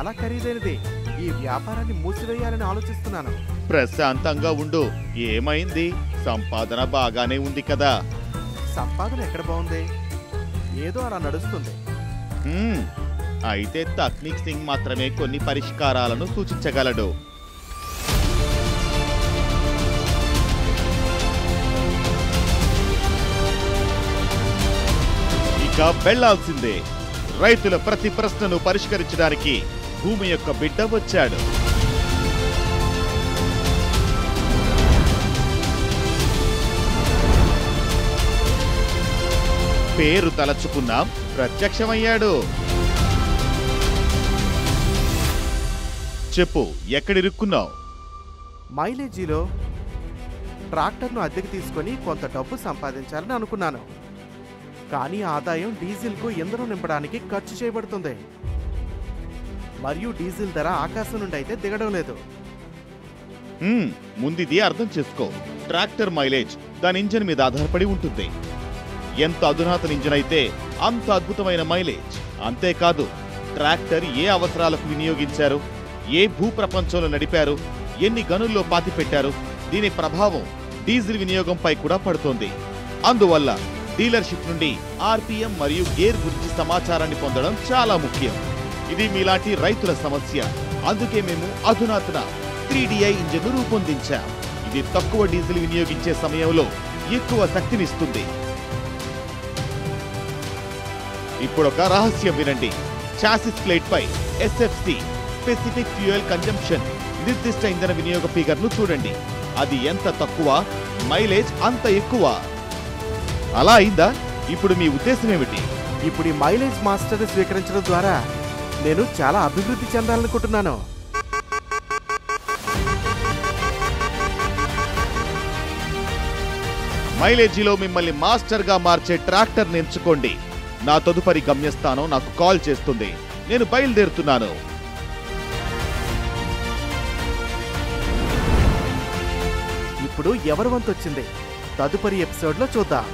చాలా ఖరీదైనది. ఈ వ్యాపారాన్ని మూసివేయాలని ఆలోచిస్తున్నాను. ప్రశాంతంగా ఉండు. ఏమైంది? సంపాదన బాగానే ఉంది కదా. సంపాదన ఎక్కడ బాగుంది? ఏదో అలా నడుస్తుంది. అయితే తక్నిక్ సింగ్ మాత్రమే కొన్ని పరిష్కారాలను సూచించగలడు. ఇక వెళ్లాల్సిందే. రైతుల ప్రతి ప్రశ్నను పరిష్కరించడానికి భూమి యొక్క బిడ్డ వచ్చాడు. పేరు తలచుకున్నాం, ప్రత్యక్షమయ్యాడు. చెప్పు, ఎక్కడిరుక్కున్నావు? మైలేజీలో ట్రాక్టర్ను అద్దెకు తీసుకొని కొంత డబ్బు సంపాదించాలని అనుకున్నాను. కానీ ఆదాయం డీజిల్కు ఇంధనం నింపడానికి ఖర్చు చేయబడుతుంది. మరియు డీజిల్ ధర ఆకాశం నుండి అయితే దిగడం లేదు. ముందిది అర్థం చేసుకో. ట్రాక్టర్ మైలేజ్ దాని ఇంజన్ మీద ఆధారపడి ఉంటుంది. ఎంత అధునాతన ఇంజన్ అయితే అంత అద్భుతమైన మైలేజ్. అంతేకాదు, ట్రాక్టర్ ఏ అవసరాలకు వినియోగించారు, ఏ భూప్రపంచంలో నడిపారు, ఎన్ని గనుల్లో పాతిపెట్టారు, దీని ప్రభావం డీజిల్ వినియోగంపై కూడా పడుతోంది. అందువల్ల డీలర్షిప్ నుండి ఆర్పిఎం మరియు గేర్ గురించి సమాచారాన్ని పొందడం చాలా ముఖ్యం. ఇది మీలాంటి రైతుల సమస్య. అందుకే మేము అధునాతన 3DI ఇంజిన్ రూపొందించాం. ఇది తక్కువ డీజిల్ వినియోగించే సమయంలో ఎక్కువ శక్తినిస్తుంది. ఇప్పుడొక రహస్యం వినండి. చాసిస్ ప్లేట్ పై SFC స్పెసిఫిక్ ఫ్యూయల్ కన్జంప్షన్ నిర్దిష్ట ఇంధన వినియోగ ఫిగర్ ను చూడండి. అది ఎంత తక్కువ, మైలేజ్ అంత ఎక్కువ. అలా అయిందా? ఇప్పుడు మీ ఉద్దేశం ఏమిటి? ఇప్పుడు ఈ మైలేజ్ మాస్టర్ స్వీకరించడం ద్వారా నేను చాలా అభివృద్ధి చెందాలనుకుంటున్నాను. మైలేజీలో మిమ్మల్ని మాస్టర్ గా మార్చే ట్రాక్టర్ ఎంచుకోండి. నా తదుపరి గమ్యస్థానం నాకు కాల్ చేస్తుంది. నేను బయలుదేరుతున్నాను. ఇప్పుడు ఎవరి వంతు వచ్చింది? తదుపరి ఎపిసోడ్లో చూద్దాం.